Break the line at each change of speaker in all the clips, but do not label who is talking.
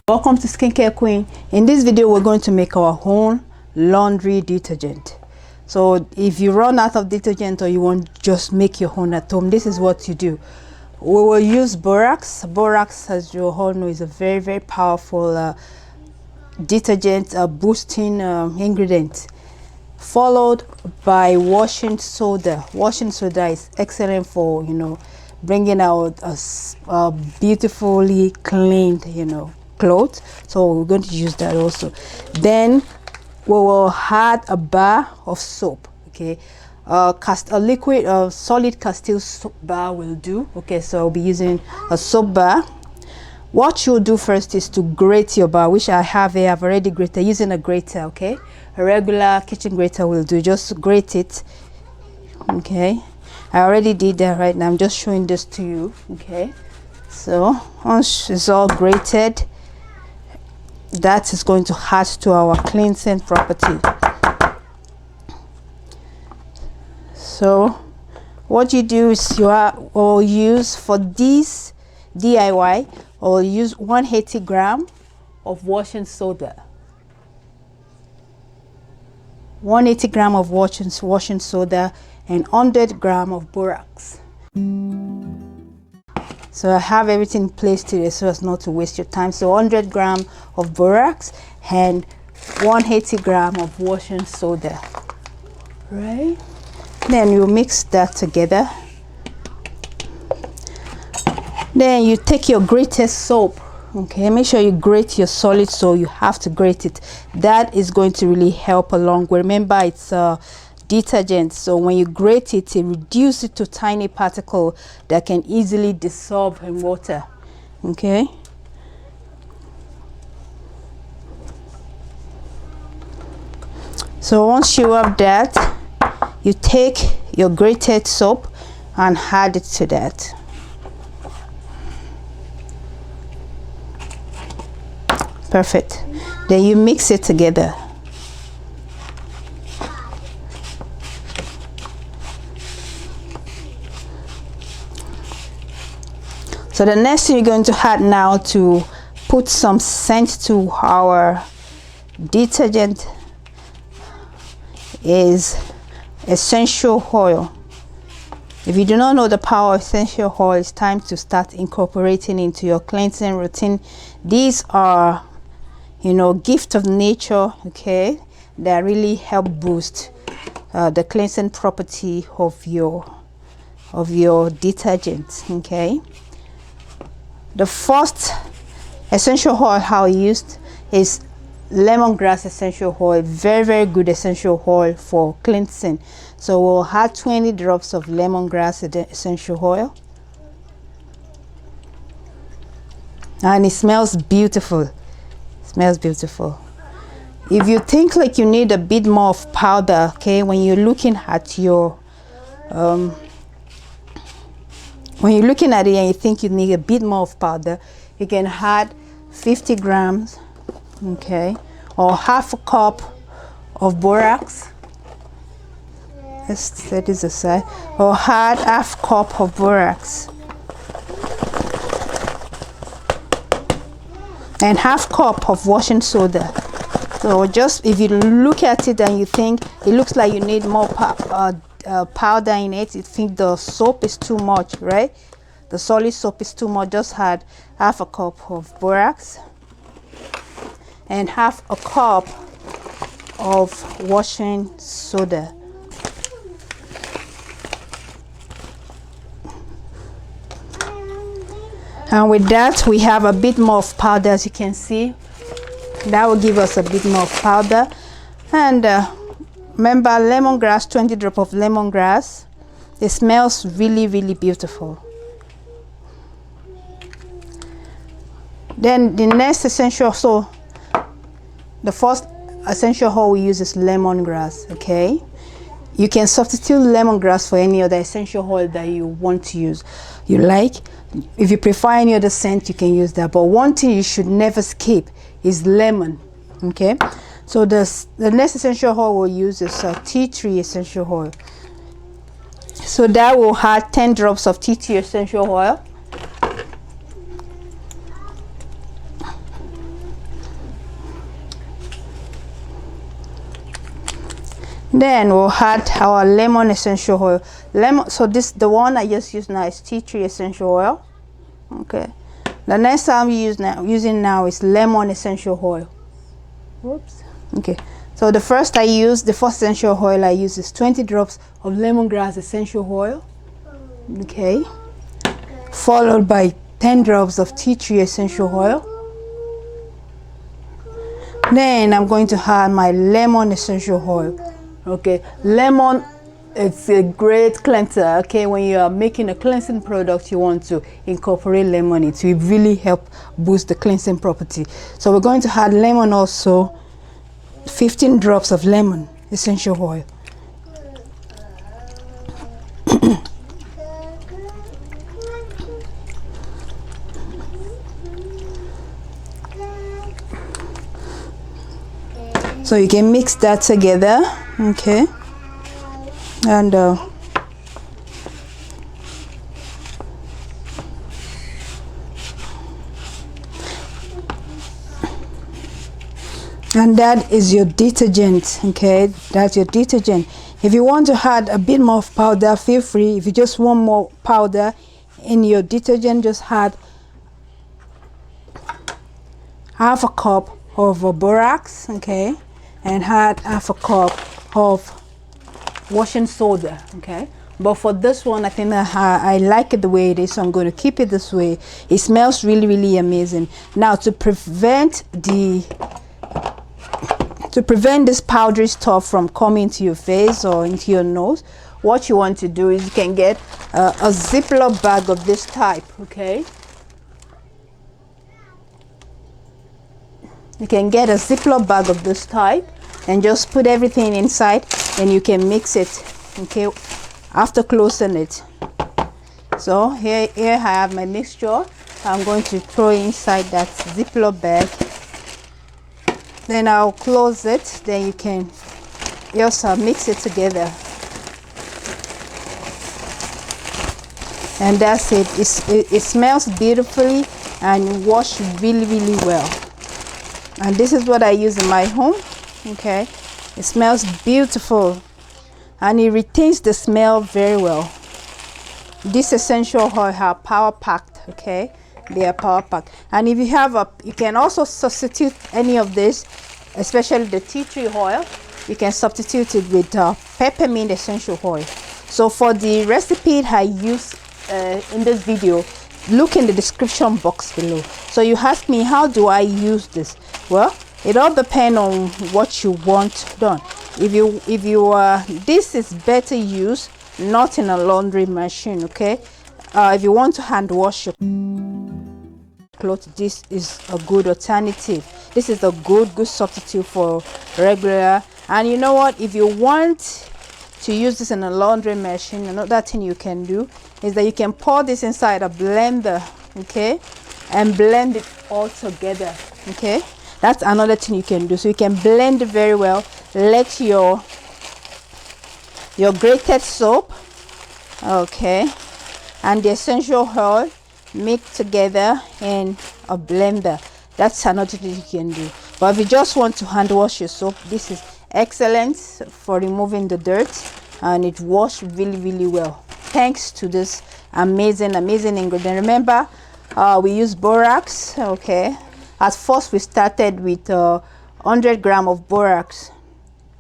Welcome to Skincare Queen. In this video we're going to make our own laundry detergent. So if you run out of detergent or you want just make your own at home, this is what you do. We will use borax. Borax, as you all know, is a very powerful detergent boosting ingredient, followed by washing soda. Washing soda is excellent for bringing out a beautifully cleaned clothes. So we're going to use that also. Then we will add a bar of soap. Okay, a liquid solid Castile soap bar will do. Okay, so I'll be using a soap bar. What you'll do first is to grate your bar, which I have here. I've already grated using a grater. Okay, a regular kitchen grater will do. Just grate it. Okay, I already did that right now. I'm just showing this to you. Okay, so once it's all grated, that is going to add to our cleansing property. So what you do is will use for this DIY, or use 180 gram of washing soda, 180 gram of washing soda, and 100 gram of borax. So I have everything placed today so as not to waste your time. So 100 gram of borax and 180 gram of washing soda, right? Then you mix that together. Then you take your grated soap. Okay, make sure you grate your solid soap. You have to grate it. That is going to really help along. Remember, it's detergent, so when you grate it, it reduces it to tiny particle that can easily dissolve in water. Okay, so once you have that, you take your grated soap and add it to that. Perfect. Then you mix it together. So the next thing you're going to add now to put some scent to our detergent is essential oil. If you do not know the power of essential oil, it's time to start incorporating into your cleansing routine. These are, gift of nature, okay, that really help boost the cleansing property of your detergent. Okay. The first essential oil I used is lemongrass essential oil. Very good essential oil for cleansing. So we'll add 20 drops of lemongrass essential oil, and it smells beautiful. It smells beautiful. If you think like you need a bit more of powder, okay, when you're looking at your when you're looking at it and you think you need a bit more of powder, you can add 50 grams, okay, or half a cup of borax. Let's set this aside. Or add half cup of borax and half cup of washing soda. So just if you look at it and you think it looks like you need more powder in it, you think the soap is too much, right? The solid soap is too much, just add half a cup of borax and half a cup of washing soda. And with that, we have a bit more of powder. As you can see, that will give us a bit more of powder. And remember, lemongrass, 20 drops of lemongrass. It smells really beautiful. Then the next essential, so the first essential oil we use is lemongrass. Okay, you can substitute lemongrass for any other essential oil that you want to use. You like, if you prefer any other scent, you can use that. But one thing you should never skip is lemon. Okay, so the next essential oil we'll use is tea tree essential oil. So that will add 10 drops of tea tree essential oil. Then we'll add our lemon essential oil. Lemon, so this, the one I just used now is tea tree essential oil. Okay, the next I'm using now is lemon essential oil. Whoops. Okay, so the first essential oil I use is 20 drops of lemongrass essential oil. Okay, followed by 10 drops of tea tree essential oil. Then I'm going to add my lemon essential oil. Okay, lemon, it's a great cleanser. Okay, when you are making a cleansing product, you want to incorporate lemon. It will really help boost the cleansing property. So we're going to add lemon also, 15 drops of lemon essential oil. So you can mix that together, okay, and that is your detergent. Okay, that's your detergent. If you want to add a bit more of powder, feel free. If you just want more powder in your detergent, just add half a cup of borax, okay, and add half a cup of washing soda. Okay, but for this one, I think that I like it the way it is, so I'm going to keep it this way. It smells really amazing. Now, to prevent this powdery stuff from coming to your face or into your nose, what you want to do is you can get a Ziploc bag of this type. Okay, you can get a Ziploc bag of this type and just put everything inside, and you can mix it, okay, after closing it. So here I have my mixture. I'm going to throw inside that Ziploc bag, then I'll close it. Then you can just mix it together, and that's it. It smells beautifully and wash really well. And this is what I use in my home. Okay, it smells beautiful and it retains the smell very well. This essential oil are power packed. Okay, they are power packed. And if you have you can also substitute any of this, especially the tea tree oil. You can substitute it with peppermint essential oil. So for the recipe I use in this video, look in the description box below. So you ask me, how do I use this? Well, it all depends on what you want done. If you this is better used not in a laundry machine. Okay, if you want to hand wash your clothes, this is a good alternative. This is a good substitute for regular. And you know what, if you want to use this in a laundry machine, another thing you can do is that you can pour this inside a blender, okay, and blend it all together. Okay, that's another thing you can do. So you can blend it very well. Let your grated soap, okay, and the essential oil mix together in a blender. That's another thing you can do. But if you just want to hand wash your soap, this is excellent for removing the dirt, and it washes really well thanks to this amazing ingredient. Remember, we use borax. Okay, at first we started with 100 grams of borax,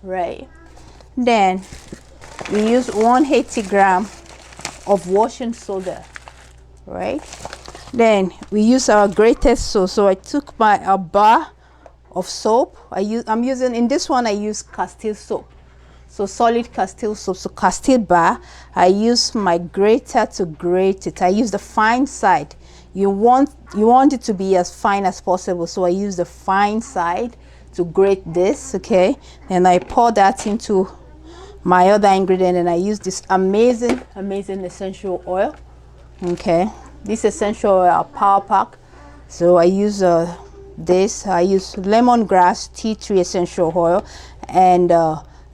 right? Then we use 180 grams of washing soda, right? Then we use our grated soap. So I took a bar of soap. I'm using, in this one I use Castile soap, so solid Castile soap. So Castile bar, I use my grater to grate it. I use the fine side. You want it to be as fine as possible, so I use the fine side to grate this. Okay, and I pour that into my other ingredient, and I use this amazing essential oil. Okay, this essential oil are power pack, so I use this. I use lemongrass, tea tree essential oil, and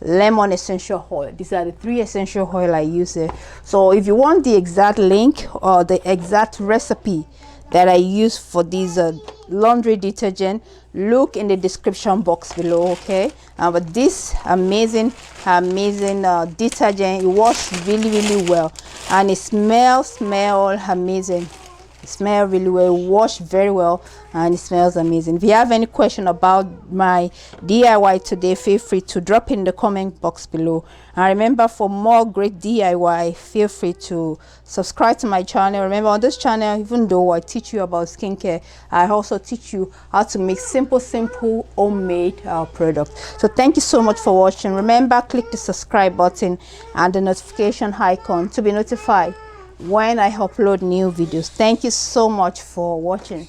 lemon essential oil. These are the 3 essential oil I use here. So if you want the exact link or the exact recipe that I use for this laundry detergent, look in the description box below. Okay, but this amazing detergent, it washes really well, and it smells amazing. It smells really well, wash very well, and it smells amazing. If you have any question about my DIY today, feel free to drop in the comment box below. And remember, for more great DIY, feel free to subscribe to my channel. Remember, on this channel, even though I teach you about skincare, I also teach you how to make simple homemade products. So thank you so much for watching. Remember, click the subscribe button and the notification icon to be notified when I upload new videos. Thank you so much for watching.